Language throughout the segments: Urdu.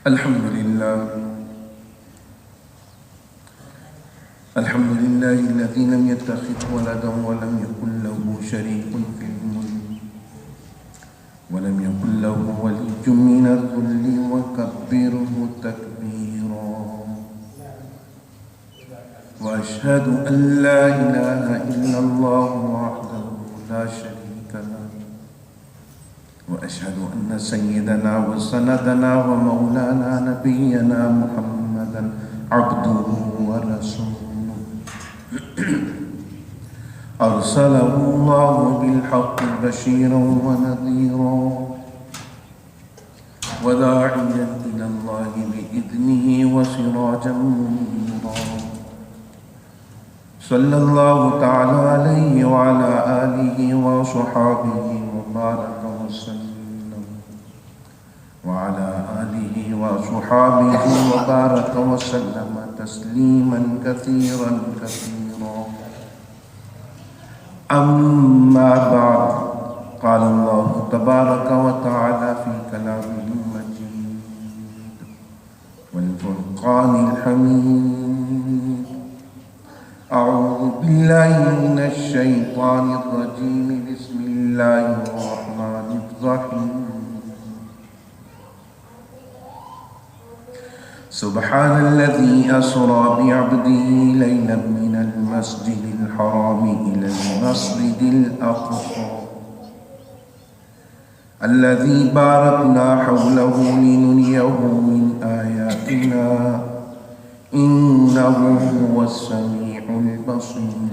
الحمد لله الذي لم يتخذ ولدا ولم يكن له شريك في الملك ولم يكن له ولي من الذل وكبره تكبيرا وأشهد أن لا إله إلا الله وحده لا شريك له وأشهد أن سيدنا وسندنا ومولانا نبينا محمدا عبده ورسوله أرسله الله بالحق بشيرا ونذيرا وداعيا إلى الله بإذنه وسراجا منيرا صلى الله تعالى عليه وعلى آله وصحابه وبارك وسلم وعلى آله وصحابه وبارك وسلم تسليما كثيرا كثيرا. أما بعد، قال الله تبارك وتعالى في كلامه المجيد والفرقان الحميد: أعوذ بالله من الشيطان الرجيم، بسم الله الرحمن الرحيم. سبحان الذي أسرى بعبده ليلا من المسجد الحرام إلى المسجد الأقصى الذي باركنا حوله لنريه من آياتنا إنه هو السميع البصير.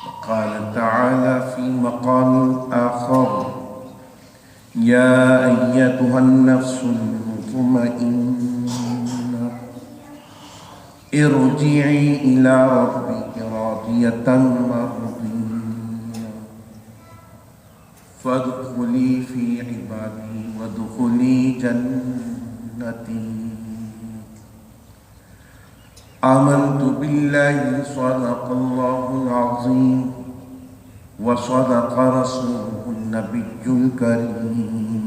وقال تعالى في مقام آخر: يا أيتها النفس المطمئنة ارجعي إلى ربك راضية مرضية فادخلي في عبادي وادخلي جنتي. آمنت بالله صدق الله العظيم وصدق رسوله النبي الكريم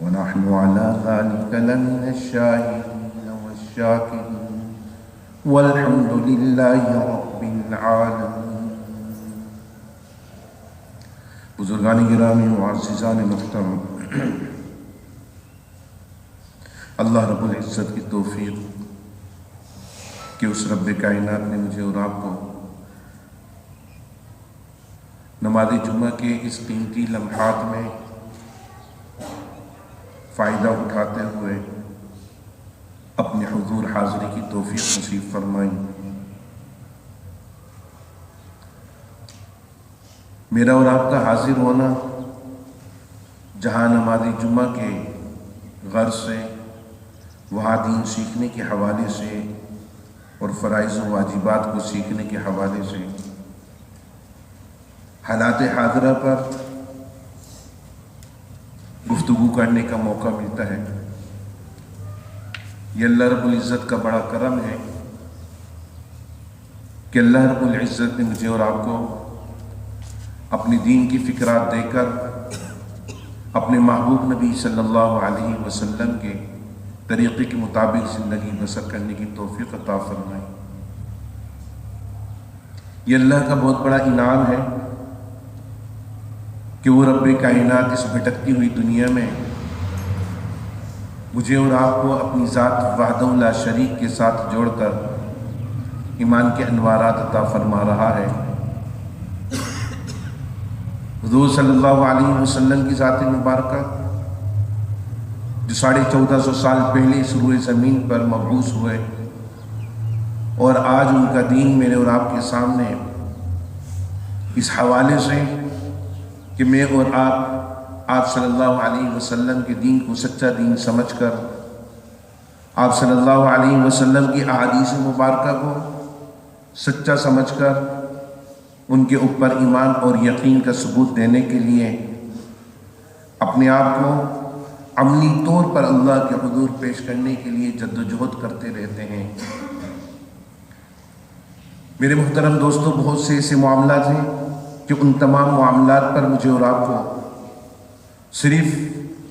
ونحن على ذلك لمن الشاهدين والشاكرين والحمد لله رب العالمين. بزرگان گرامی معززان محترم، اللہ رب العزت کی توفیق کہ اس رب کائنات نے مجھے اور آپ کو نماز جمعہ کے اس قیمتی لمحات میں فائدہ اٹھاتے ہوئے اپنے حضور حاضری کی توفیق نصیب فرمائی. میرا اور آپ کا حاضر ہونا جہاں نماز جمعہ کے غرض سے، وہاں دین سیکھنے کے حوالے سے اور فرائض و واجبات کو سیکھنے کے حوالے سے حالات حاضرہ پر گفتگو کرنے کا موقع ملتا ہے. یہ اللہ رب العزت کا بڑا کرم ہے کہ اللہ رب العزت نے مجھے اور آپ کو اپنی دین کی فکرات دے کر اپنے محبوب نبی صلی اللہ علیہ وسلم کے طریقے کے مطابق زندگی بسر کرنے کی توفیق عطا فرمائی. یہ اللہ کا بہت بڑا انعام ہے کہ وہ رب کائنات اس بھٹکتی ہوئی دنیا میں مجھے اور آپ کو اپنی ذات وحدہ لا شریک کے ساتھ جوڑ کر ایمان کے انوارات عطا فرما رہا ہے. حضور صلی اللہ علیہ وسلم کی ذات مبارکہ جو 1450 سال پہلے اس روئے زمین پر مبعوث ہوئے اور آج ان کا دین میرے اور آپ کے سامنے اس حوالے سے کہ میں اور آپ صلی اللہ علیہ وسلم کے دین کو سچا دین سمجھ کر، آپ صلی اللہ علیہ وسلم کی احادیث مبارکہ کو سچا سمجھ کر ان کے اوپر ایمان اور یقین کا ثبوت دینے کے لیے اپنے آپ کو عملی طور پر اللہ کے حضور پیش کرنے کے لیے جدوجہد کرتے رہتے ہیں. میرے محترم دوستوں، بہت سے ایسے معاملات ہیں کہ ان تمام معاملات پر مجھے اور آپ کو صرف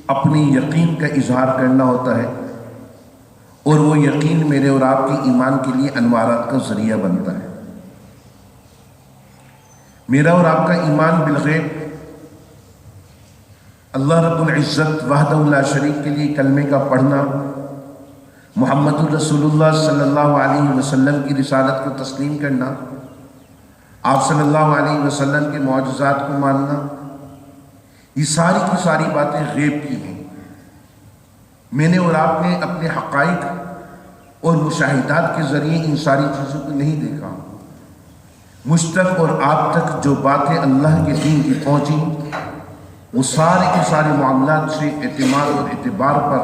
اپنے یقین کا اظہار کرنا ہوتا ہے، اور وہ یقین میرے اور آپ کے ایمان کے لیے انوارات کا ذریعہ بنتا ہے۔ میرا اور آپ کا ایمان بالغیب، اللہ رب العزت وحدہ لا شریک کے لیے کلمے کا پڑھنا، محمد الرسول اللہ صلی اللہ علیہ وسلم کی رسالت کو تسلیم کرنا، آپ صلی اللہ علیہ وسلم کے معجزات کو ماننا، یہ ساری کی ساری باتیں غیب کی ہیں۔ میں نے اور آپ نے اپنے حقائق اور مشاہدات کے ذریعے ان ساری چیزوں کو نہیں دیکھا۔ مجھ تک اور آپ تک جو باتیں اللہ کے دین کی پہنچی، وہ سارے کے سارے معاملات سے اعتماد اور اعتبار پر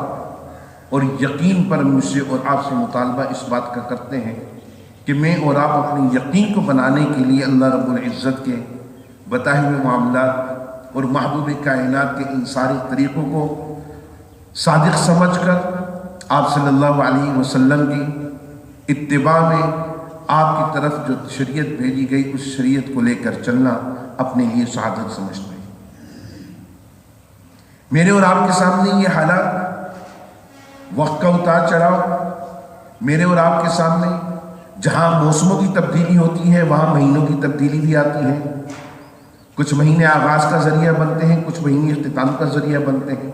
اور یقین پر مجھ سے اور آپ سے مطالبہ اس بات کا کرتے ہیں کہ میں اور آپ اپنے یقین کو بنانے کے لیے اللہ رب العزت کے بتائے ہوئے معاملات اور محبوب کائنات کے ان سارے طریقوں کو صادق سمجھ کر آپ صلی اللہ علیہ وسلم کی اتباع میں آپ کی طرف جو شریعت بھیجی گئی اس شریعت کو لے کر چلنا اپنے لیے سعادت سمجھتے ہیں۔ میرے اور آپ کے سامنے یہ حالات، وقت کا اتار چڑھاؤ، میرے اور آپ کے سامنے جہاں موسموں کی تبدیلی ہوتی ہے وہاں مہینوں کی تبدیلی بھی آتی ہے۔ کچھ مہینے آغاز کا ذریعہ بنتے ہیں، کچھ مہینے اختتام کا ذریعہ بنتے ہیں،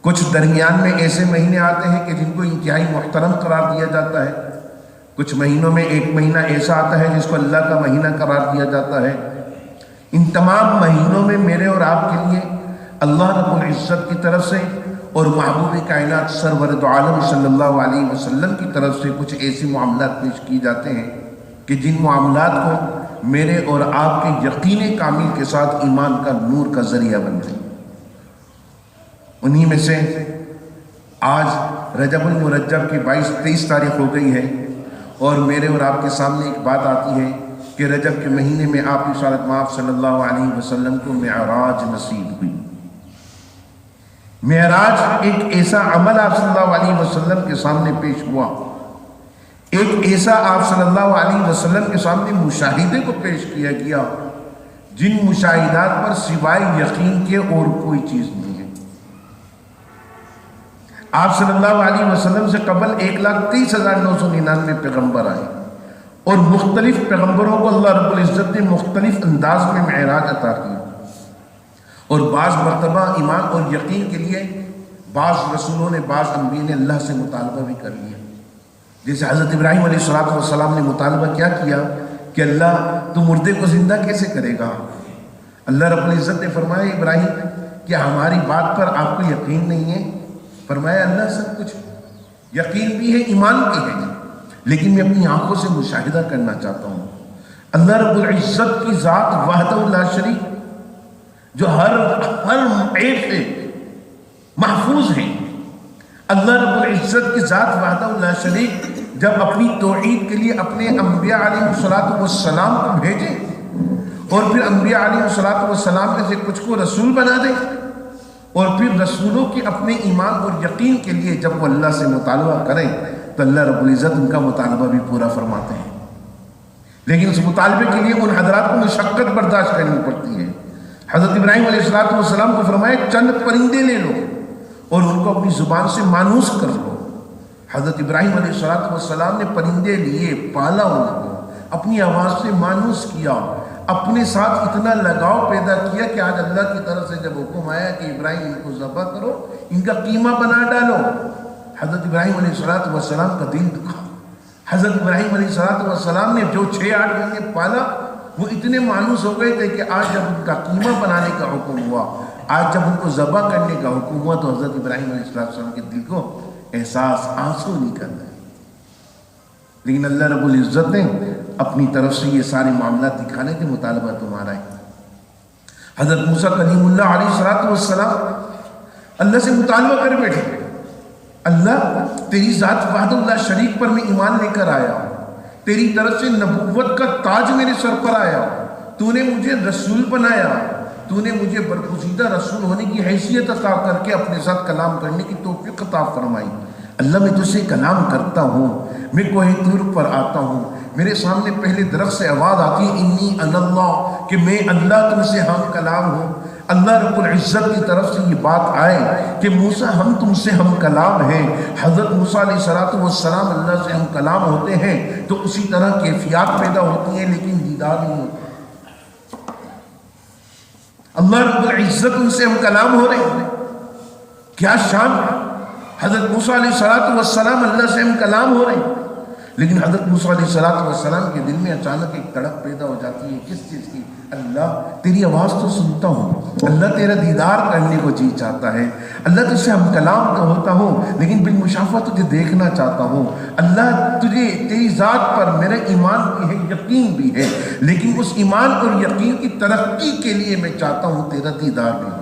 کچھ درمیان میں ایسے مہینے آتے ہیں کہ جن کو انتہائی محترم قرار دیا جاتا ہے، کچھ مہینوں میں ایک مہینہ ایسا آتا ہے جس کو اللہ کا مہینہ قرار دیا جاتا ہے۔ ان تمام مہینوں میں میرے اور آپ کے لیے اللہ رب العزت کی طرف سے اور محبوب کائنات سرور دو عالم صلی اللہ علیہ وسلم کی طرف سے کچھ ایسے معاملات پیش کیے جاتے ہیں کہ جن معاملات کو میرے اور آپ کے یقین کامل کے ساتھ ایمان کا نور کا ذریعہ بنتے ہیں۔ انہی میں سے آج رجب المرجب کی 23 تاریخ ہو گئی ہے، اور میرے اور آپ کے سامنے ایک بات آتی ہے کہ رجب کے مہینے میں آپ کی رسالت مآب صلی اللہ علیہ وسلم کو معراج نصیب ہوئی۔ معراج ایک ایسا عمل آپ صلی اللہ علیہ وسلم کے سامنے پیش ہوا، ایک ایسا آپ صلی اللہ علیہ وسلم کے سامنے مشاہدے کو پیش کیا گیا جن مشاہدات پر سوائے یقین کے اور کوئی چیز نہیں ہے۔ آپ صلی اللہ علیہ وسلم سے قبل 1,30,999 پیغمبر آئے، اور مختلف پیغمبروں کو اللہ رب العزت نے مختلف انداز میں معراج عطا کیا، اور بعض مرتبہ ایمان اور یقین کے لیے بعض رسولوں نے، بعض انبیاء نے اللہ سے مطالبہ بھی کر لیا۔ جیسے حضرت ابراہیم علیہ السلام نے مطالبہ کیا کہ اللہ تو مردے کو زندہ کیسے کرے گا؟ اللہ رب العزت نے فرمایا ابراہیم کیا ہماری بات پر آپ کو یقین نہیں ہے؟ فرمایا اللہ سب کچھ یقین بھی ہے، ایمان بھی ہے، لیکن میں اپنی آنکھوں سے مشاہدہ کرنا چاہتا ہوں۔ اللہ رب العزت کی ذات وحدہ لا شریک جو ہر عیب سے محفوظ ہے، اللہ رب العزت کی ذات وحدہ لا شریک جب اپنی توحید کے لیے اپنے انبیاء علیہ السلام کو بھیجے اور پھر انبیاء علیہ السلام میں سے کچھ کو رسول بنا دے، اور پھر رسولوں کے اپنے ایمان اور یقین کے لیے جب وہ اللہ سے مطالبہ کریں تو اللہ رب العزت ان کا مطالبہ بھی پورا فرماتے ہیں۔ لیکن اس مطالبے کے لیے ان حضرات کو مشقت برداشت کرنی پڑتی ہے۔ حضرت ابراہیم علیہ السلام کو فرمایا چند پرندے لے لو اور ان کو اپنی زبان سے مانوس کر لو۔ حضرت ابراہیم علیہ السلام نے پرندے لیے، پالا ان کو، اپنی آواز سے مانوس کیا، اپنے ساتھ اتنا لگاؤ پیدا کیا کہ آج اللہ کی طرف سے جب حکم آیا کہ ابراہیم ان کو ذبح کرو، ان کا قیمہ بنا ڈالو، حضرت ابراہیم علیہ السلام کا دل دکھا۔ حضرت ابراہیم علیہ السلام نے جو 6-8 مہینے پالا وہ اتنے مانوس ہو گئے تھے کہ آج جب ان کا قیمہ بنانے کا حکم ہوا، آج جب ان کو ذبح کرنے کا حکم ہوا تو حضرت ابراہیم علیہ السلام کے دل کو احساس آنسو نہیں کرنا ہے۔ لیکن اللہ رب العزت نے اپنی طرف سے یہ سارے معاملات دکھانے کے مطالبہ تمہارا ہے۔ حضرت موسیٰ کلیم اللہ علیہ السلام اللہ سے مطالبہ کر بیٹھے، اللہ تیری ذات وحدہ لا شریک پر میں ایمان لے کر آیا ہوں، تیری طرف سے نبوت کا تاج میرے سر پر آیا، تو نے مجھے رسول بنایا، تو نے مجھے برگزیدہ رسول ہونے کی حیثیت عطا کر کے اپنے ساتھ کلام کرنے کی توفیق عطا فرمائی۔ اللہ میں تجھ سے کلام کرتا ہوں، میں کوہ طور پر آتا ہوں، میرے سامنے پہلے درخت سے آواز آتی ہے انی انا اللہ، کہ میں اللہ تم سے ہم کلام ہوں۔ اللہ رب العزت کی طرف سے یہ بات آئے کہ موسیٰ ہم تم سے ہم کلام ہیں، حضرت موسیٰ علیہ السلام اللہ سے ہم کلام ہوتے ہیں تو اسی طرح کیفیات پیدا ہوتی ہیں لیکن دیدار نہیں ہوتا۔ اللہ رب العزت ان سے ہم کلام ہو رہے ہیں، کیا شان ہے! حضرت موسیٰ علیہ السلام اللہ سے ہم کلام ہو رہے ہیں، لیکن حضرت موسیٰ علیہ السلام کے دل میں اچانک ایک تڑپ پیدا ہو جاتی ہے، کس چیز کی؟ اللہ تیری آواز تو سنتا ہوں، اللہ تیرا دیدار کرنے کو جی چاہتا ہے، اللہ تجھ سے ہم کلام تو ہوتا ہوں لیکن بالمشافہ تجھے دیکھنا چاہتا ہوں، اللہ تجھے تیری ذات پر میرا ایمان بھی ہے، یقین بھی ہے، لیکن اس ایمان اور یقین کی ترقی کے لیے میں چاہتا ہوں تیرا دیدار بھی ہو۔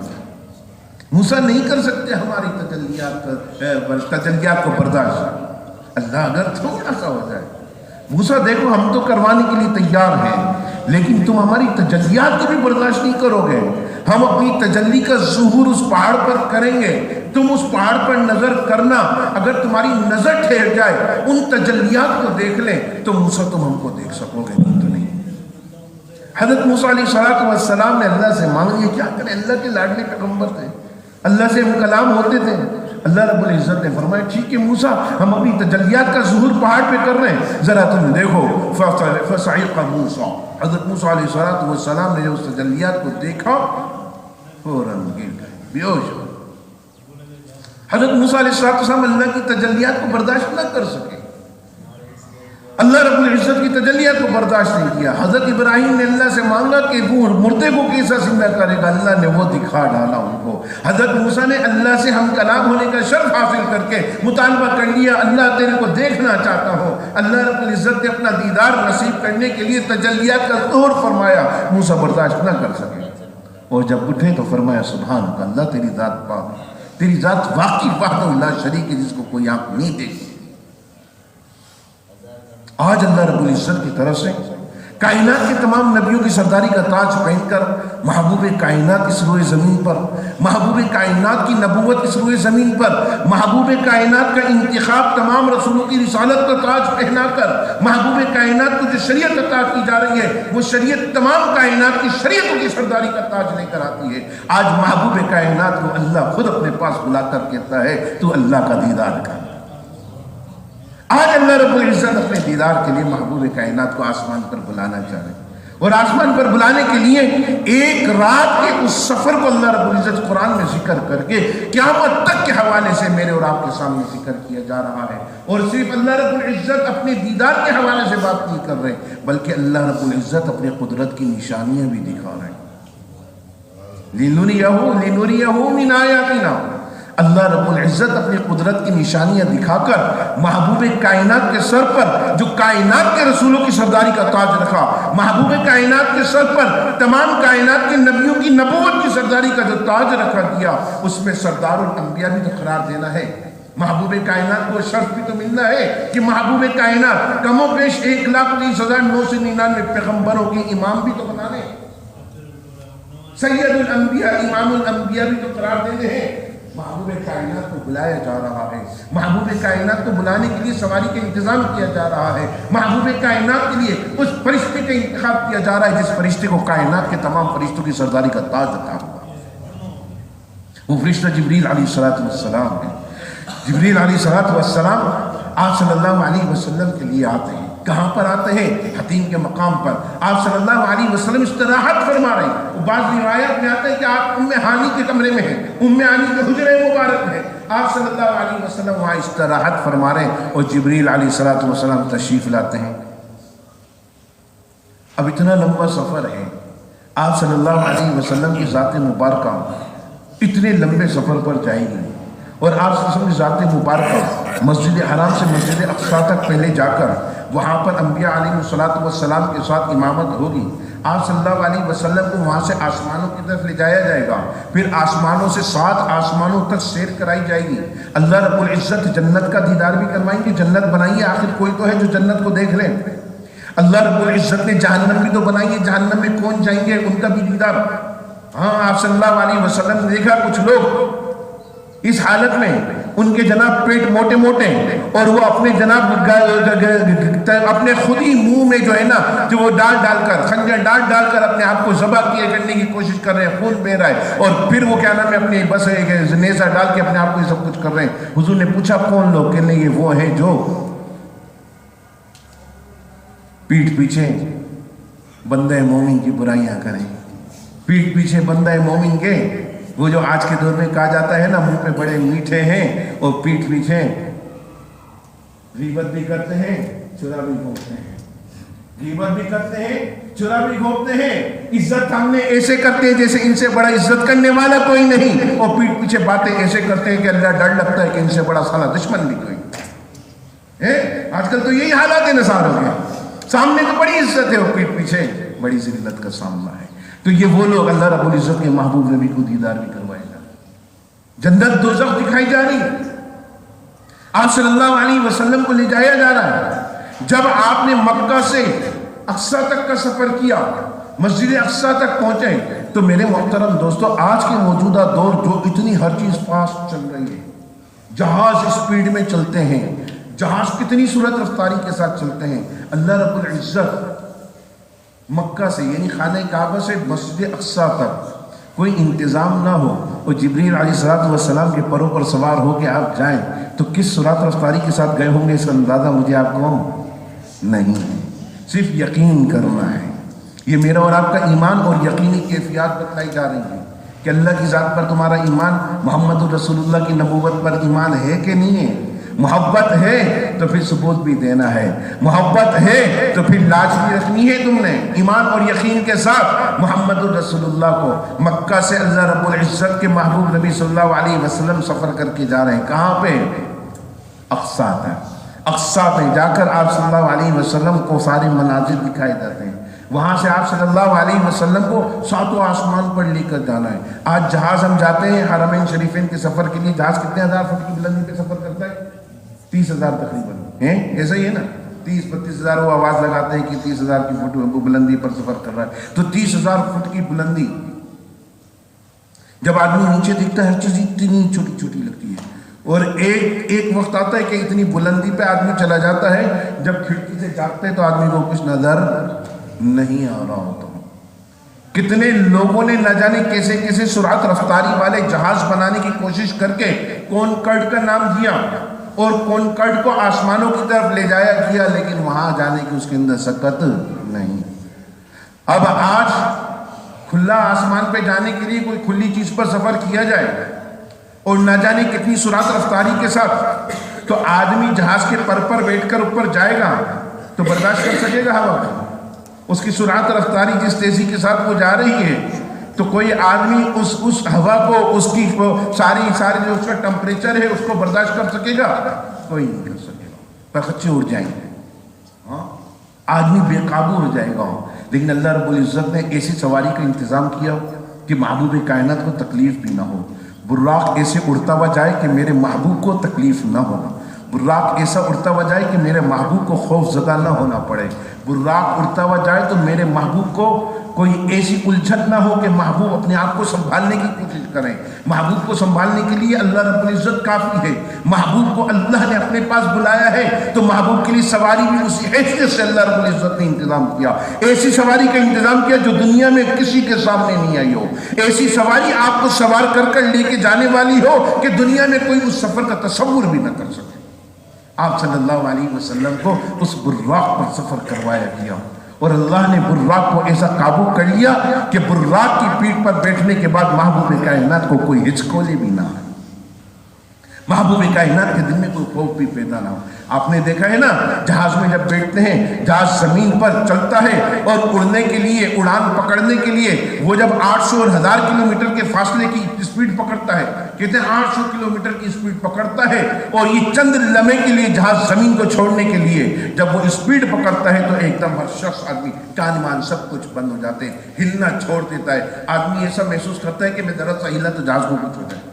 موسیٰ نہیں کر سکتے ہماری تجلیات کو برداشت، اللہ اگر تھوڑا سا ہو جائے، موسیٰ دیکھو ہم تو کروانے کے لیے تیار ہیں لیکن تم ہماری تجلیات کو بھی برداشت نہیں کرو گے، ہم اپنی تجلی کا ظہور اس پہاڑ پر کریں گے، تم اس پہاڑ پر نظر کرنا، اگر تمہاری نظر ٹھہر جائے ان تجلیات کو دیکھ لیں تو موسیٰ تم ہم کو دیکھ سکو گے، نہیں تو نہیں۔ حضرت موسیٰ علیہ السلام نے اللہ سے مانگ لیا، کیا کریں، اللہ کے لاڈلے پیغمبر تھے، اللہ سے ہم کلام ہوتے تھے۔ اللہ رب العزت نے فرمایا ٹھیک ہے موسیٰ ہم اپنی تجلیات کا ظہور پہاڑ پہ کر رہے ہیں، ذرا تم دیکھو۔ فصعق موسیٰ، حضرت موسیٰ علیہ السلام نے جو اس تجلیات کو دیکھا فوراً گر گئے، بیہوش ہو۔ حضرت موسیٰ علیہ السلام اللہ کی تجلیات کو برداشت نہ کر سکے، اللہ رب العزت کی تجلیات کو برداشت نہیں کیا۔ حضرت ابراہیم نے اللہ سے مانگا کہ وہ مردے کو کیسا زندہ کرے گا، اللہ نے وہ دکھا ڈالا ان کو۔ حضرت موسیٰ نے اللہ سے ہم کلام ہونے کا شرف حاصل کر کے مطالبہ کر لیا، اللہ تیرے کو دیکھنا چاہتا ہوں۔ اللہ رب العزت نے اپنا دیدار نصیب کرنے کے لیے تجلیات کا ظہور فرمایا، موسیٰ برداشت نہ کر سکے، اور جب اٹھے تو فرمایا سبحان اللہ، تیری ذات پاک، تیری ذات واقعی وحدہ لا شریک ہے جس کو کوئی آنکھ نہیں دیکھی۔ آج اللہ رب العزت کی طرف سے کائنات کے تمام نبیوں کی سرداری کا تاج پہن کر محبوب کائنات اس روئے زمین پر، محبوب کائنات کی نبوت اس روئے زمین پر، محبوب کائنات کا انتخاب تمام رسولوں کی رسالت کا تاج پہنا کر، محبوب کائنات کو جو شریعت عطا کی جا رہی ہے وہ شریعت تمام کائنات کی شریعتوں کی سرداری کا تاج لے کر آتی ہے۔ آج محبوب کائنات کو اللہ خود اپنے پاس بلا کر کہتا ہے تو اللہ کا دیدار کر۔ آج اللہ رب العزت اپنے دیدار کے لیے محبوب کائنات کو آسمان پر بلانا چاہ رہے ہیں، اور آسمان پر بلانے کے لیے ایک رات کے اس سفر کو اللہ رب العزت قرآن میں ذکر کر کے قیامت تک کے حوالے سے میرے اور آپ کے سامنے ذکر کیا جا رہا ہے۔ اور صرف اللہ رب العزت اپنے دیدار کے حوالے سے بات نہیں کر رہے بلکہ اللہ رب العزت اپنے قدرت کی نشانیاں بھی دکھا رہے ہیں۔ لِنُرِيَهُ مِنْ آيَاتِنَا، اللہ رب العزت اپنی قدرت کی نشانیاں دکھا کر محبوب کائنات کے سر پر جو کائنات کے رسولوں کی سرداری کا تاج رکھا، محبوب کائنات کے سر پر تمام کائنات کے نبیوں کی نبوت کی سرداری کا جو تاج رکھا گیا، اس میں سردار الانبیاء بھی تو قرار دینا ہے۔ محبوب کائنات کو شرف بھی تو ملنا ہے کہ محبوب کائنات کم و بیش 1,30,999 پیغمبروں کے امام بھی تو بنا لیں، سید الانبیاء امام الانبیاء بھی تو قرار دینے ہیں۔ محبوب کائنات کو بلایا جا رہا ہے، محبوب کائنات کو بلانے کے لیے سواری کا انتظام کیا جا رہا ہے، محبوب کائنات کے لیے اس فرشتے کا انتخاب کیا جا رہا ہے جس فرشتے کو کائنات کے تمام فرشتوں کی سرداری کا تاج عطا ہوا۔ وہ فرشتہ جبریل علیہ السلام ہے۔ جبریل علیہ السلام آپ صلی اللہ علیہ وسلم کے لیے آتے ہیں۔ کہاں پر آتے ہیں؟ حتیم کے مقام پر۔ آپ صلی اللہ علیہ وسلم استراحت فرما رہے ہیں۔ بعض روایات میں آتا ہے کہ آپ ام ہانی کے کمرے میں ہیں، ام ہانی کے حجرے مبارک میں، آپ صلی اللہ علیہ وسلم وہاں استراحت فرما رہے ہیں اور جبریل علیہ السلام تشریف لاتے ہیں۔ اب اتنا لمبا سفر ہے، آپ صلی اللہ علیہ وسلم کی ذات مبارکہ اتنے لمبے سفر پر جائے گی، اور آپ صلی اللہ علیہ وسلم کی ذات مبارکہ مسجد حرام سے مسجد اقصیٰ تک پہلے جا کر وہاں پر انبیاء علیہ السلام کے ساتھ امامت ہوگی۔ آپ صلی اللہ علیہ وسلم کو وہاں سے آسمانوں کی طرف لے جایا جائے گا، پھر آسمانوں سے 7 آسمانوں تک سیر کرائی جائے گی۔ اللہ رب العزت جنت کا دیدار بھی کروائیں گے، جنت بنائیے، آخر کوئی تو ہے جو جنت کو دیکھ لیں۔ اللہ رب العزت نے جہنم بھی تو بنائی ہے، جہنم میں کون جائیں گے ان کا بھی دیدار۔ ہاں آپ صلی اللہ علیہ وسلم نے دیکھا کچھ لوگ اس حالت میں ان کے جناب پیٹ موٹے موٹے ہیں اور وہ اپنے جناب اپنے خود ہی منہ میں جو ہے نا جو وہ ڈال کر خنجر ڈال کر اپنے آپ کو ذبح کیے کرنے کی کوشش کر رہے ہیں، خون بہ رہا ہے، اور پھر وہ کیا نام ہے اپنے بس نیزہ ڈال کے اپنے آپ کو یہ سب کچھ کر رہے ہیں۔ حضور نے پوچھا کون لوگ؟ کہنے یہ وہ ہیں جو پیٹھ پیچھے بندہ مومن کی برائیاں کریں، پیٹھ پیچھے بندہ مومن کے وہ جو آج کے دور میں کہا جاتا ہے نا منہ پہ بڑے میٹھے ہیں اور پیٹھ پیچھے غیبت بھی کرتے ہیں چرا بھی گھونپتے ہیں، غیبت بھی کرتے ہیں چرا بھی گھونپتے ہیں، عزت ہم نے ایسے کرتے ہیں جیسے ان سے بڑا عزت کرنے والا کوئی نہیں، اور پیٹھ پیچھے باتیں ایسے کرتے ہیں کہ اللہ ڈر لگتا ہے کہ ان سے بڑا سالا دشمن بھی کوئی ہے۔ آج کل تو یہی حالات ہے نصاروں کے، سامنے تو بڑی عزت ہے اور پیٹھ پیچھے بڑی ذلت کا سامنا ہے۔ تو یہ وہ لوگ اللہ رب العزت کے محبوب نبی کو دیدار بھی کروائے گا، جنت دوزخ دکھائی جا رہی ہے، آپ صلی اللہ علیہ وسلم کو لے جایا جا رہا ہے۔ جب آپ نے مکہ سے اقصیٰ تک کا سفر کیا، مسجد اقصیٰ تک پہنچے، تو میرے محترم دوستو آج کے موجودہ دور جو اتنی ہر چیز فاسٹ چل رہی ہے، جہاز اسپیڈ میں چلتے ہیں، جہاز کتنی سرعت رفتاری کے ساتھ چلتے ہیں، اللہ رب العزت مکہ سے یعنی خانہ کعبہ سے مسجد اقصیٰ تک کوئی انتظام نہ ہو اور جبریل علیہ السلام کے پروں پر سوار ہو کے آپ جائیں تو کس سرعت رفتاری کے ساتھ گئے ہوں گے اس کا اندازہ مجھے آپ کو نہیں ہے، صرف یقین کرنا ہے۔ یہ میرا اور آپ کا ایمان اور یقینی کیفیات بتلائی جا رہی ہیں کہ اللہ کی ذات پر تمہارا ایمان، محمد رسول اللہ کی نبوت پر ایمان ہے کہ نہیں ہے؟ محبت ہے تو پھر ثبوت بھی دینا ہے، محبت ہے تو پھر لاج بھی رکھنی ہے تم نے۔ ایمان اور یقین کے ساتھ محمد رسول اللہ کو مکہ سے اللہ رب العزت کے محبوب نبی صلی اللہ علیہ وسلم سفر کر کے جا رہے ہیں، کہاں پہ؟ اقصیٰ تک۔ اقصیٰ پہ جا کر آپ صلی اللہ علیہ وسلم کو سارے مناظر دکھائے جاتے ہیں، وہاں سے آپ صلی اللہ علیہ وسلم کو ساتوں آسمان پر لے کر جانا ہے۔ آج جہاز ہم جاتے ہیں حرمین شریفین کے سفر کے لیے، جہاز کتنے ہزار فٹ کی بلندی پہ سفر کرتا ہے؟ 30,000 تقریباً ہے، ایسا ہی ہے نا، 30-32 ہزار وہ آواز لگاتے ہیں کہ 30,000 کی فٹ بلندی پر سفر کر رہا ہے۔ تو 30,000 فٹ کی بلندی جب آدمی نیچے دیکھتا ہے ہر چیز اتنی چھوٹی چھوٹی لگتی ہے، اور ایک وقت آتا ہے کہ اتنی بلندی پہ آدمی چلا جاتا ہے جب کھڑکی سے جھانکتے تو آدمی کو کچھ نظر نہیں آ رہا ہوتا۔ کتنے لوگوں نے نہ جانے کیسے کیسے سرعت رفتاری والے جہاز بنانے کی کوشش کر کے کونکرڈ کا نام دیا اور کونکرڈ کو آسمانوں کی طرف لے جایا کیا، لیکن وہاں جانے کی اس کے اندر سکت نہیں۔ اب آج کھلا آسمان پہ جانے کے لیے کوئی کھلی چیز پر سفر کیا جائے اور نہ جانے کتنی سرعت رفتاری کے ساتھ، تو آدمی جہاز کے پر بیٹھ کر اوپر جائے گا تو برداشت کر سکے گا ہوا کا؟ اس کی سرعت رفتاری جس تیزی کے ساتھ وہ جا رہی ہے، تو کوئی آدمی اس ہوا کو، اس کی ساری جو اس کا ٹمپریچر ہے اس کو برداشت کر سکے گا؟ کوئی نہیں کر سکے گا، پخچے اڑ جائیں گے، ہاں آدمی بے قابو ہو جائے گا۔ لیکن اللہ رب العزت نے ایسی سواری کا انتظام کیا کہ محبوب کائنات کو تکلیف بھی نہ ہو، براق ایسے اڑتا ہوا جائے کہ میرے محبوب کو تکلیف نہ ہو، براق ایسا اڑتا ہوا جائے کہ میرے محبوب کو خوف زدہ نہ ہونا پڑے، براق اڑتا ہوا جائے تو میرے محبوب کو کوئی ایسی الجھن نہ ہو کہ محبوب اپنے آپ کو سنبھالنے کی کوشش کریں۔ محبوب کو سنبھالنے کے لیے اللہ رب العزت کافی ہے، محبوب کو اللہ نے اپنے پاس بلایا ہے تو محبوب کے لیے سواری بھی اسی حیثیت سے اللہ رب العزت نے انتظام کیا، ایسی سواری کا انتظام کیا جو دنیا میں کسی کے سامنے نہیں آئی ہو، ایسی سواری آپ کو سوار کر کر لے کے جانے والی ہو کہ دنیا میں کوئی اس سفر کا تصور بھی نہ کر سکے۔ آپ صلی اللہ علیہ وسلم کو اس براق پر سفر کروایا گیا، اور اللہ نے براق کو ایسا قابو کر لیا کہ براق کی پیٹھ پر بیٹھنے کے بعد محبوب کائنات کو کوئی ہچکولے بھی نہ آئے، محبوب کائنات کے دل میں کوئی خوف بھی پیدا نہ ہو۔ آپ نے دیکھا ہے نا جہاز میں جب بیٹھتے ہیں، جہاز زمین پر چلتا ہے اور اڑنے کے لیے، اڑان پکڑنے کے لیے وہ جب 800 اور 1000 کلومیٹر کے فاصلے کی اسپیڈ پکڑتا ہے، کہتے ہیں 800 کلومیٹر کی اسپیڈ پکڑتا ہے، اور یہ چند لمحے کے لیے جہاز زمین کو چھوڑنے کے لیے جب وہ اسپیڈ پکڑتا ہے تو ایک دم ہر شخص، آدمی کان مان سب کچھ بند ہو جاتے ہیں، ہلنا چھوڑ دیتا ہے، آدمی ایسا محسوس کرتا ہے کہ میں ذرا سا ہلا تو جہاز کو کچھ ہو جائے،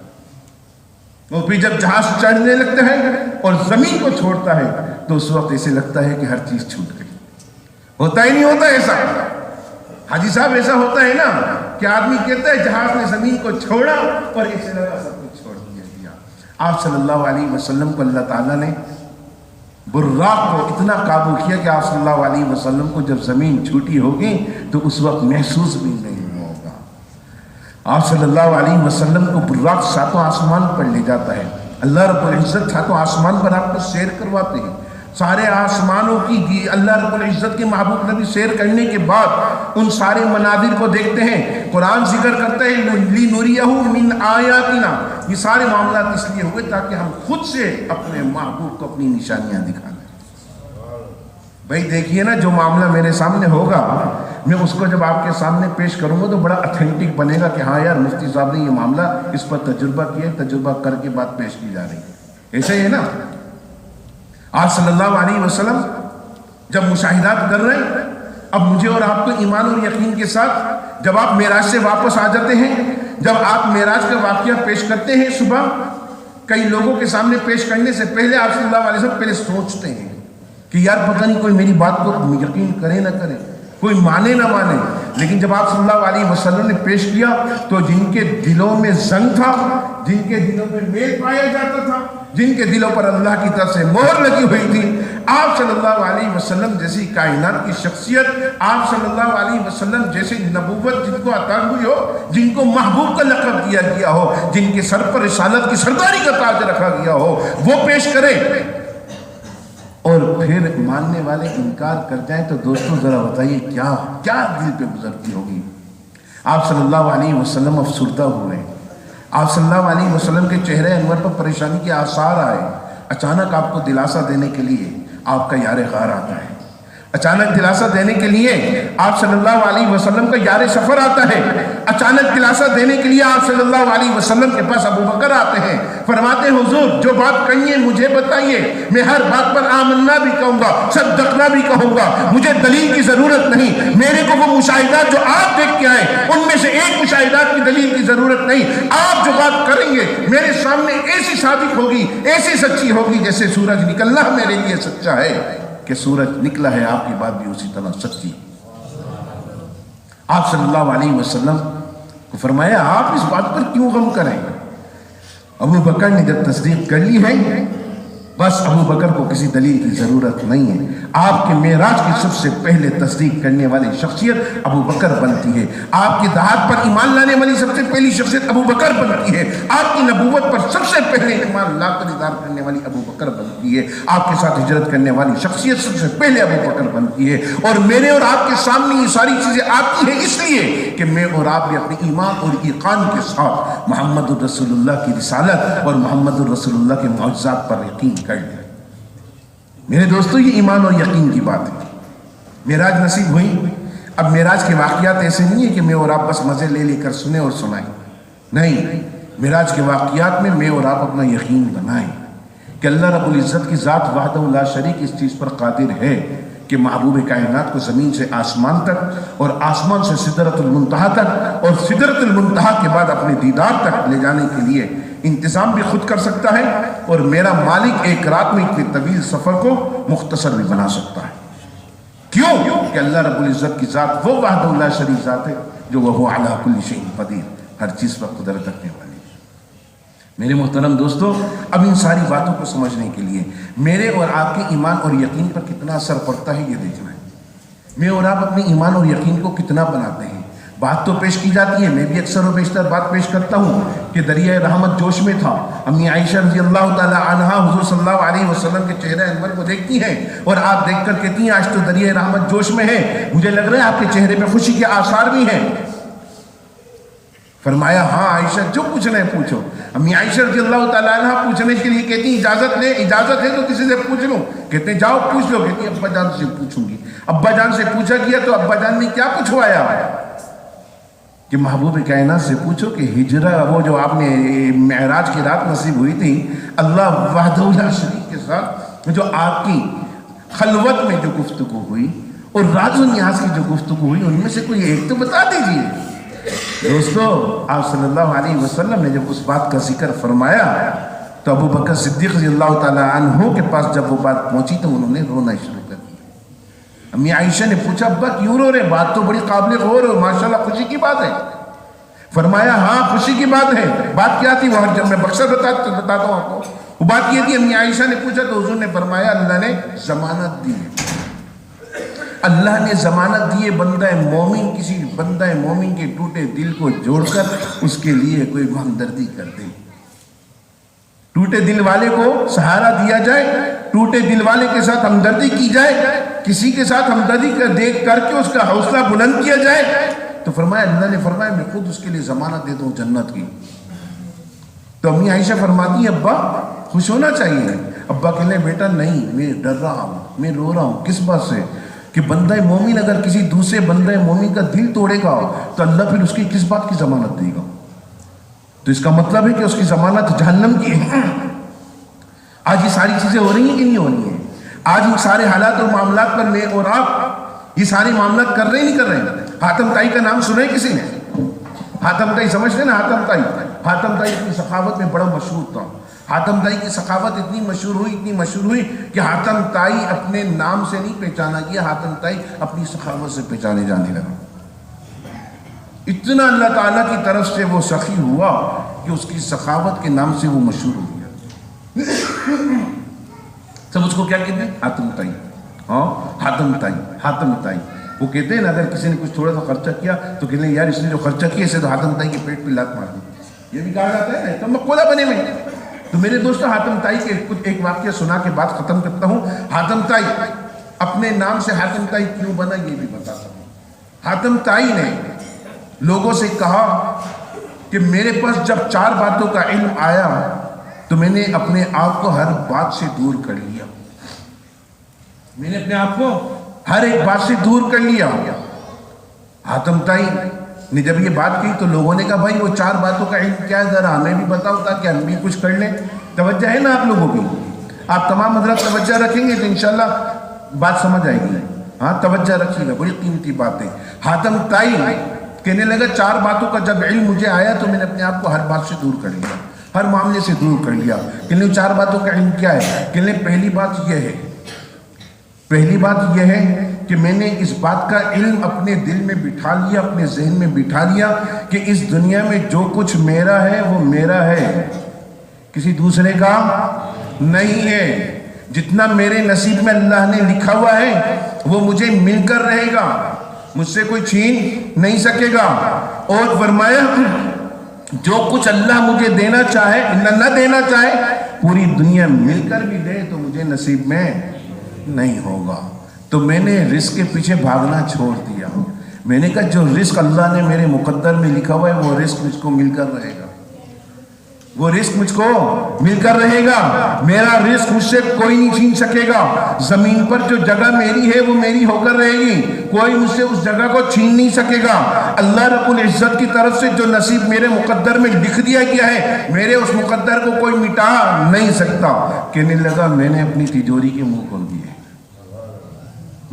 اور پھر جب جہاز چڑھنے لگتا ہے اور زمین کو چھوڑتا ہے تو اس وقت ایسے لگتا ہے کہ ہر چیز چھوٹ گئی۔ ہوتا ہی نہیں ہوتا ایسا حاجی صاحب، ایسا ہوتا ہے نا کہ آدمی کہتا ہے جہاز نے زمین کو چھوڑا اور ایسے لگا سب کچھ چھوڑ دیا۔ آپ صلی اللہ علیہ وسلم کو اللہ تعالیٰ نے براق کو اتنا قابو کیا کہ آپ صلی اللہ علیہ وسلم کو جب زمین چھوٹی ہوگی تو اس وقت محسوس بھی نہیں ہوگا۔ آپ صلی اللہ علیہ وسلم کو براق ساتوں آسمان پر لے جاتا ہے، اللہ رب العزت ساتوں آسمان پر آپ کو سیر کرواتے ہیں، سارے آسمانوں کی اللہ رب العزت کے محبوب نبی سیر کرنے کے بعد ان سارے مناظر کو دیکھتے ہیں۔ قرآن ذکر کرتے ہیں لِنُرِيَهُ مِنْ آیَاتِنَا، یہ سارے معاملات اس لیے ہوئے تاکہ ہم خود سے اپنے محبوب کو اپنی نشانیاں دکھا دیں۔ بھائی دیکھیے نا، جو معاملہ میرے سامنے ہوگا میں اس کو جب آپ کے سامنے پیش کروں گا تو بڑا اتھینٹک بنے گا کہ ہاں یار مفتی صاحب نے یہ معاملہ اس پر تجربہ کیا، تجربہ کر کے بات پیش کی جا رہی ہے، ایسا ہی ہے نا۔ آپ صلی اللہ علیہ وسلم جب مشاہدات کر رہے ہیں، اب مجھے اور آپ کو ایمان اور یقین کے ساتھ جب آپ معراج سے واپس آ جاتے ہیں، جب آپ معراج کا واقعہ پیش کرتے ہیں صبح، کئی لوگوں کے سامنے پیش کرنے سے پہلے آپ صلی اللہ علیہ وسلم پہلے سوچتے ہیں کہ یار پتہ نہیں کوئی میری بات کو یقین کرے نہ کرے، کوئی مانے نہ مانے، لیکن جب آپ صلی اللہ علیہ وسلم نے پیش کیا تو جن کے دلوں میں زنگ تھا، جن کے دلوں میں میل پایا جاتا تھا، جن کے دلوں پر اللہ کی طرف سے مہر لگی ہوئی تھی، آپ صلی اللہ علیہ وسلم جیسی کائنات کی شخصیت، آپ صلی اللہ علیہ وسلم جیسے نبوت جن کو عطا ہوئی ہو، جن کو محبوب کا لقب دیا گیا ہو، جن کے سر پر رسالت کی سرداری کا تاج رکھا گیا ہو، وہ پیش کریں اور پھر ماننے والے انکار کر جائیں تو دوستوں ذرا بتائیے کیا دل پہ گزرتی ہوگی۔ آپ صلی اللہ علیہ وسلم افسردہ ہوئے، آپ صلی اللہ علیہ وسلم کے چہرے انور پر پریشانی کے آثار آئے، اچانک آپ کو دلاسا دینے کے لیے آپ کا یار غار آتا ہے، اچانک دلاسا دینے کے لیے آپ صلی اللہ علیہ وسلم کا یار سفر آتا ہے، اچانک دلاسا دینے کے لیے آپ صلی اللہ علیہ وسلم کے پاس ابو بکر آتے ہیں، فرماتے ہیں حضور جو بات کہیے مجھے بتائیے، میں ہر بات پر آمنا بھی کہوں گا، صدقنا بھی کہوں گا، مجھے دلیل کی ضرورت نہیں، میرے کو وہ مشاہدات جو آپ دیکھ کے آئے ان میں سے ایک مشاہدات کی دلیل کی ضرورت نہیں، آپ جو بات کریں گے میرے سامنے ایسی صادق ہوگی، ایسی سچی ہوگی جیسے سورج نکلنا میرے لیے سچا ہے کہ سورج نکلا ہے، آپ کی بات بھی اسی طرح سچی۔ آپ صلی اللہ علیہ وسلم کو فرمایا آپ اس بات پر کیوں غم کریں؟ ابو بکر نے جب تصدیق کر لی ہے بس ابو بکر کو کسی دلیل کی ضرورت نہیں ہے، آپ کے معراج کی سب سے پہلے تصدیق کرنے والی شخصیت ابو بکر بنتی ہے، آپ کی دعوت پر ایمان لانے والی سب سے پہلی شخصیت ابو بکر بنتی ہے، آپ کی نبوت پر سب سے پہلے ایمان لا کر اظہار کرنے والی ابو بکر بنتی ہے، آپ کے ساتھ ہجرت کرنے والی شخصیت سب سے پہلے ابو بکر بنتی ہے، اور میرے اور آپ کے سامنے یہ ساری چیزیں آتی ہیں اس لیے کہ میں اور آپ بھی اپنے ایمان اور ایقان کے ساتھ محمد الرسول اللہ کی رسالت اور محمد الرسول اللہ کے معجزات پر یقین کر لیں۔ میرے دوستو یہ ایمان اور یقین کی بات ہے۔ معراج نصیب ہوئی، اب معراج کے واقعات ایسے نہیں ہے کہ میں اور آپ بس مزے لے لے کر سنیں اور سنائیں، نہیں، معراج کے واقعات میں میں اور آپ اپنا یقین بنائیں کہ اللہ رب العزت کی ذات وحدہ لا شریک اس چیز پر قادر ہے کہ محبوب کائنات کو زمین سے آسمان تک اور آسمان سے سدرۃ المنتہا تک اور سدرۃ المنتہا کے بعد اپنے دیدار تک لے جانے کے لیے انتظام بھی خود کر سکتا ہے، اور میرا مالک ایک رات میں اتنے طویل سفر کو مختصر بھی بنا سکتا ہے۔ کیوں؟ کہ اللہ رب العزت کی ذات وہ وحدہ لا شریک ذات ہے جو وہ علی کل شیء قدیر، ہر چیز پر قدرت رکھنے والی ہے۔ میرے محترم دوستو، اب ان ساری باتوں کو سمجھنے کے لیے میرے اور آپ کے ایمان اور یقین پر کتنا اثر پڑتا ہے یہ دیکھنا ہے۔ میں اور آپ اپنے ایمان اور یقین کو کتنا بناتے ہیں۔ بات تو پیش کی جاتی ہے، میں بھی اکثر و بیشتر بات پیش کرتا ہوں کہ دریائے رحمت جوش میں تھا، امی عائشہ رضی اللہ تعالی عنہا حضور صلی اللہ علیہ وسلم کے چہرے انور کو دیکھتی ہیں اور آپ دیکھ کر کہتی ہیں آج تو دریائے رحمت جوش میں ہے، مجھے لگ رہا ہے آپ کے چہرے پہ خوشی کے آثار بھی ہیں۔ فرمایا ہاں عائشہ جو پوچھنا ہے پوچھو۔ امی عائشہ رضی اللہ تعالی عنہا پوچھنے کے لیے کہتی ہیں اجازت لے، اجازت ہے تو کسی سے پوچھ لوں؟ کہتے ہیں جاؤ پوچھ لو۔ کہتی ہیں ابا جان سے پوچھوں گی۔ ابا جان سے پوچھا گیا تو ابا جان نے کیا پوچھوایا کہ محبوب کائنات سے پوچھو کہ ہجرہ وہ جو آپ نے معراج کی رات نصیب ہوئی تھی اللہ وحدہ لا شریک کے ساتھ، جو آپ کی خلوت میں جو گفتگو ہوئی اور راز و نیاز کی جو گفتگو ہوئی، ان میں سے کوئی ایک تو بتا دیجئے۔ دوستو آپ صلی اللہ علیہ وسلم نے جب اس بات کا ذکر فرمایا تو ابو بکر صدیق رضی اللہ تعالی عنہ کے پاس جب وہ بات پہنچی تو انہوں نے رونا شروع کر دیا۔ امی عائشہ نے پوچھا ابا کیوں رو رہے؟ بات تو بڑی قابل غور اور ماشاءاللہ خوشی کی بات ہے۔ فرمایا ہاں خوشی کی بات ہے. بات کیا تھی؟ وہ جب میں بخشا بتاتا ہوں آپ کو. وہ بات یہ تھی، امی عائشہ نے پوچھا تو حضور نے فرمایا اللہ نے ضمانت دی. اللہ نے ضمانت دی بندہ مومن، کسی بندہ مومن کے ٹوٹے دل کو جوڑ کر اس کے لیے کوئی ہمدردی کر دے. ٹوٹے دل والے کو سہارا دیا جائے، ٹوٹے دل والے کے ساتھ ہمدردی کی جائے، کسی کے ساتھ ہمدردی دیکھ کر کے اس کا حوصلہ بلند کیا جائے. تو فرمایا اللہ نے فرمایا میں خود اس کے لیے ضمانت دیتا ہوں جنت کی. تو امی عائشہ فرماتی ہیں ابا خوش ہونا چاہیے. ابا کہنے لیں بیٹا نہیں، میں ڈر رہا ہوں، میں رو رہا ہوں. کس بات سے؟ کہ بندہ مومن اگر کسی دوسرے بندہ مومن کا دل توڑے گا تو اللہ پھر اس کی کس بات کی ضمانت دے گا؟ تو اس کا مطلب ہے کہ اس کی ضمانت جہنم کی ہے. آج یہ ساری چیزیں ہو رہی ہیں کہ نہیں ہو رہی ہیں؟ آج ان سارے حالات اور معاملات پر میں اور آپ یہ سارے معاملات کر رہے ہیں نہیں کر رہے ہیں؟ حاتم طائی کا نام سنا ہے کسی نے؟ حاتم طائی سمجھتے ہیں نا؟ حاتم طائی، حاتم طائی اپنی سخاوت میں بڑا مشہور تھا. حاتم طائی کی سخاوت اتنی مشہور ہوئی کہ حاتم طائی اپنے نام سے نہیں پہچانا گیا، حاتم طائی اپنی سخاوت سے پہچانے جانے لگا. اتنا اللہ تعالیٰ کی طرف سے وہ سخی ہوا کہ اس کی سخاوت کے نام سے وہ مشہور ہو گیا. سب اس کو کیا کہتے ہیں؟ حاتم طائی. ہاں حاتم طائی، حاتم طائی. وہ کہتے ہیں نا اگر کسی نے کچھ تھوڑا سا خرچہ کیا تو کہتے ہیں یار اس نے جو خرچہ کیا اسے تو حاتم طائی کے پیٹ پہ لات مار دی. یہ بھی کہا جاتا ہے نا، تو مقولہ بنے ہوئے. تو میرے دوستوں حاتم طائی کے کچھ ایک واقعہ سنا کے بعد ختم کرتا ہوں. حاتم طائی اپنے نام سے حاتم طائی کیوں بنا یہ بھی بتاتا ہوں. حاتم طائی نے لوگوں سے کہا کہ میرے پاس جب 4 باتوں کا علم آیا تو میں نے اپنے آپ کو ہر بات سے دور کر لیا. میں نے اپنے آپ کو ہر ایک بات سے دور کر لیا. حاتم طائی نے جب یہ بات کی تو لوگوں نے کہا بھائی وہ 4 باتوں کا علم کیا ہے، ذرا ہمیں بھی بتاؤ تاکہ ہم بھی کچھ کر لیں. توجہ ہے نا آپ لوگوں کی؟ آپ تمام حضرات توجہ رکھیں گے تو انشاءاللہ بات سمجھ آئے گی. ہاں توجہ رکھیے گا، بڑی قیمتی باتیں. حاتم طائی کہنے لگا 4 باتوں کا جب علم مجھے آیا تو میں نے اپنے آپ کو ہر بات سے دور کر لیا، ہر معاملے سے دور کر لیا. کہنے 4 باتوں کا علم کیا ہے؟ کہنے پہلی بات یہ ہے کہ میں نے اس بات کا علم اپنے دل میں بٹھا لیا، اپنے ذہن میں بٹھا لیا کہ اس دنیا میں جو کچھ میرا ہے وہ میرا ہے، کسی دوسرے کا نہیں ہے. جتنا میرے نصیب میں اللہ نے لکھا ہوا ہے وہ مجھے مل کر رہے گا، مجھ سے کوئی چھین نہیں سکے گا. اور فرمایا جو کچھ اللہ مجھے دینا چاہے نہ دینا چاہے پوری دنیا مل کر بھی دے تو مجھے نصیب میں نہیں ہوگا. تو میں نے رزق کے پیچھے بھاگنا چھوڑ دیا. میں نے کہا جو رزق اللہ نے میرے مقدر میں لکھا ہوا ہے وہ رزق مجھ کو مل کر رہے گا، وہ رزق مجھ کو مل کر رہے گا. میرا رزق مجھ سے کوئی نہیں چھین سکے گا. زمین پر جو جگہ میری ہے وہ میری ہو کر رہے گی، کوئی مجھ سے اس جگہ کو چھین نہیں سکے گا. اللہ رب العزت کی طرف سے جو نصیب میرے مقدر میں لکھ دیا گیا ہے میرے اس مقدر کو کوئی مٹا نہیں سکتا. کہنے لگا میں نے اپنی تجوری کے منہ کھول دیے.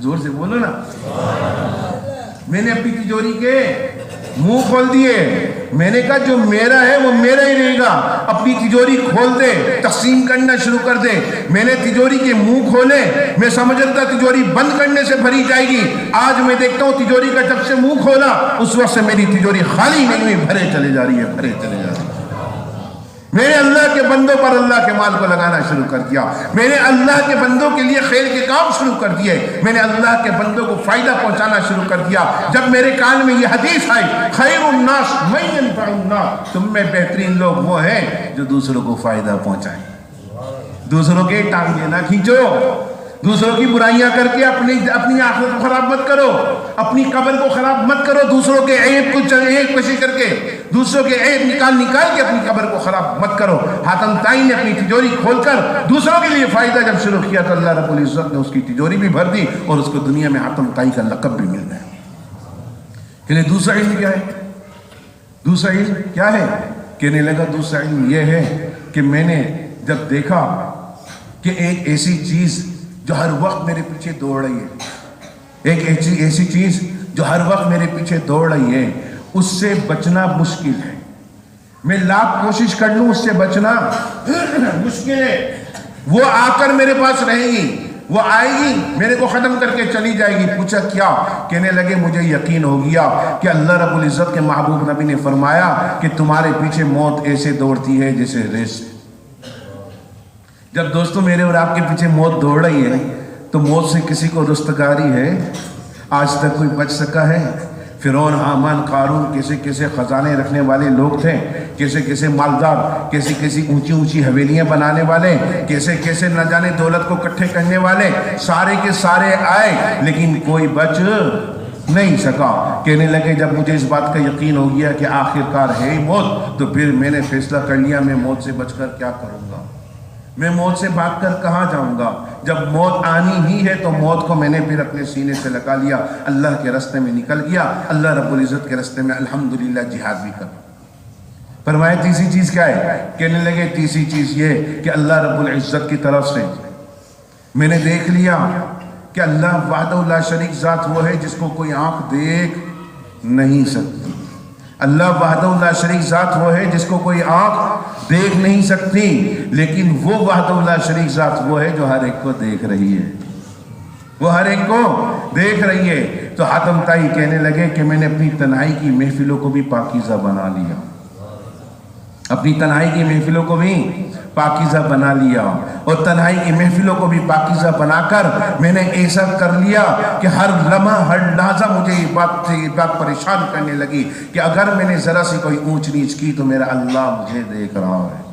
زور سے بولو نا. میں نے اپنی تجوری کے منہ کھول دیے. میں نے کہا جو میرا ہے وہ میرا ہی رہے گا. اپنی تجوری کھول دے، تقسیم کرنا شروع کر دے. میں نے تجوری کے منہ کھولے، میں سمجھ رہا تھا تجوری بند کرنے سے بھری جائے گی. آج میں دیکھتا ہوں تجوری کا جب سے منہ کھولا اس وقت سے میری تجوری خالی نہیں ہوئی، بھرے چلے جا رہی ہے، بھرے چلے جا رہی ہے. میں نے اللہ کے بندوں پر اللہ کے مال کو لگانا شروع کر دیا. میں نے اللہ کے بندوں کے لیے خیر کے کام شروع کر دیے. میں نے اللہ کے بندوں کو فائدہ پہنچانا شروع کر دیا. جب میرے کان میں یہ حدیث آئی خیر الناس من ينفع الناس، تم میں بہترین لوگ وہ ہیں جو دوسروں کو فائدہ پہنچائیں. دوسروں کے ٹانگیں نہ کھینچو، دوسروں کی برائیاں کر کے اپنی آخرت کو خراب مت کرو، اپنی قبر کو خراب مت کرو. دوسروں کے عیب کو عیب کشی کر کے، دوسروں کے عیب نکال کے اپنی قبر کو خراب مت کرو. حاتم طائی نے اپنی تجوری کھول کر دوسروں کے لیے فائدہ جب شروع کیا تو اللہ رب العزت نے اس کی تجوری بھی بھر دی اور اس کو دنیا میں حاتم طائی کا لقب بھی مل گیا. کہ دوسرا علم کیا ہے؟ دوسرا علم کیا ہے؟ کہنے لگا دوسرا علم یہ ہے کہ میں نے جب دیکھا کہ ایک ایسی چیز جو ہر وقت میرے پیچھے دوڑ رہی ہے، ایک ایسی چیز جو ہر وقت میرے پیچھے دوڑ رہی ہے، اس سے بچنا مشکل ہے. میں لاکھ کوشش کر لوں اس سے بچنا مشکل ہے. وہ آ کر میرے پاس رہے گی، وہ آئے گی میرے کو ختم کر کے چلی جائے گی۔ پوچھا کیا؟ کہنے لگے مجھے یقین ہو گیا کہ اللہ رب العزت کے محبوب نبی نے فرمایا کہ تمہارے پیچھے موت ایسے دوڑتی ہے جیسے ریس۔ جب دوستو میرے اور آپ کے پیچھے موت دوڑ رہی ہے تو موت سے کسی کو رستگاری ہے؟ آج تک کوئی بچ سکا ہے؟ فرعون، حامان، قارون کیسے کیسے خزانے رکھنے والے لوگ تھے، کیسے کیسے مالدار، کیسی کیسی اونچی اونچی حویلیاں بنانے والے، کیسے کیسے نہ جانے دولت کو اکٹھے کرنے والے، سارے کے سارے آئے لیکن کوئی بچ نہیں سکا۔ کہنے لگے جب مجھے اس بات کا یقین ہو گیا کہ آخرکار ہے ہی موت، تو پھر میں نے فیصلہ کر لیا میں موت سے بچ کر کیا کروں گا، میں موت سے بھاگ کر کہاں جاؤں گا۔ جب موت آنی ہی ہے تو موت کو میں نے پھر اپنے سینے سے لگا لیا، اللہ کے راستے میں نکل گیا، اللہ رب العزت کے راستے میں الحمدللہ جہاد بھی کر۔ فرمایا تیسری چیز کیا ہے؟ کہنے لگے تیسری چیز یہ کہ اللہ رب العزت کی طرف سے میں نے دیکھ لیا کہ اللہ وحدہ لا شریک ذات وہ ہے جس کو کوئی آنکھ دیکھ نہیں سکتی۔ اللہ وحدہ لا شریک ذات وہ ہے جس کو کوئی آنکھ دیکھ نہیں سکتی، لیکن وہ وحدہ لا شریک ذات وہ ہے جو ہر ایک کو دیکھ رہی ہے، وہ ہر ایک کو دیکھ رہی ہے۔ تو حاتم طائی کہنے لگے کہ میں نے اپنی تنہائی کی محفلوں کو بھی پاکیزہ بنا لیا، اپنی تنہائی کی محفلوں کو بھی پاکیزہ بنا لیا، اور تنہائی کی محفلوں کو بھی پاکیزہ بنا کر میں نے ایسا کر لیا کہ ہر لمحہ ہر لحظہ مجھے یہ بات پریشان کرنے لگی کہ اگر میں نے ذرا سی کوئی اونچ نیچ کی تو میرا اللہ مجھے دیکھ رہا ہے۔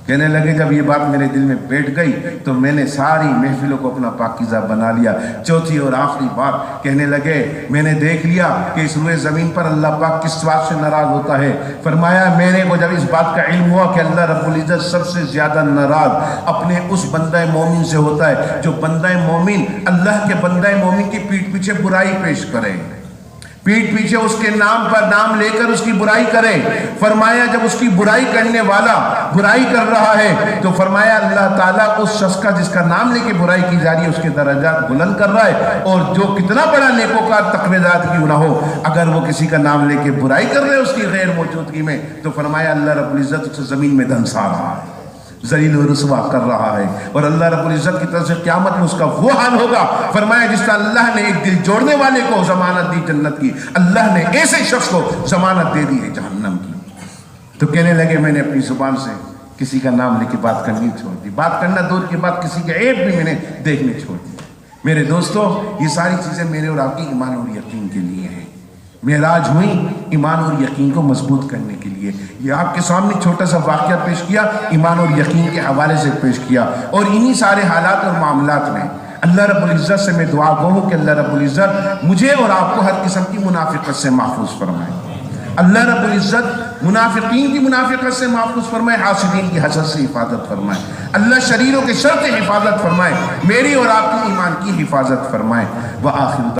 کہنے لگے جب یہ بات میرے دل میں بیٹھ گئی تو میں نے ساری محفلوں کو اپنا پاکیزہ بنا لیا۔ چوتھی اور آخری بات کہنے لگے میں نے دیکھ لیا کہ اس روئے زمین پر اللہ پاک کس بات سے ناراض ہوتا ہے۔ فرمایا میرے کو جب اس بات کا علم ہوا کہ اللہ رب العزت سب سے زیادہ ناراض اپنے اس بندہ مومن سے ہوتا ہے جو بندہ مومن اللہ کے بندہ مومن کی پیٹھ پیچھے برائی پیش کرے، پیٹھ پیچھے اس کے نام پر نام لے کر اس کی برائی کرے۔ فرمایا جب اس کی برائی کرنے والا برائی کر رہا ہے تو فرمایا اللہ تعالیٰ اس شخص کا جس کا نام لے کے برائی کی جا رہی ہے اس کے درجات بلند کر رہا ہے، اور جو کتنا بڑا نیکوکار تقویدات کیوں نہ ہو اگر وہ کسی کا نام لے کے برائی کر رہے اس کی غیر موجودگی میں تو فرمایا اللہ رب العزت اسے زمین میں دھنسا رہا ہے، ذلیل و رسوا کر رہا ہے، اور اللہ رب العزت کی طرف سے قیامت میں اس کا وہ حال ہوگا۔ فرمایا جس طرح اللہ نے ایک دل جوڑنے والے کو ضمانت دی جنت کی، اللہ نے ایسے شخص کو ضمانت دے دی ہے جہنم کی۔ تو کہنے لگے میں نے اپنی زبان سے کسی کا نام لے کے بات کرنی چھوڑ دی، بات کرنا دور کی بات کسی کے عیب بھی میں نے دیکھنے چھوڑ دی۔ میرے دوستو یہ ساری چیزیں میرے اور آپ کی ایمان اور یقین کے لیے ہیں، معراج ہوئی ایمان اور یقین کو مضبوط کرنے کے لیے۔ یہ آپ کے سامنے چھوٹا سا واقعہ پیش کیا، ایمان اور یقین کے حوالے سے پیش کیا، اور انہی سارے حالات اور معاملات میں اللہ رب العزت سے میں دعا گو ہوں کہ اللہ رب العزت مجھے اور آپ کو ہر قسم کی منافقت سے محفوظ فرمائے، اللہ رب العزت منافقین کی منافقت سے محفوظ فرمائے، حاسدین کی حسد سے حفاظت فرمائے، اللہ شریروں کے شر سے حفاظت فرمائے، میری اور آپ کی ایمان کی حفاظت فرمائے۔ وآخر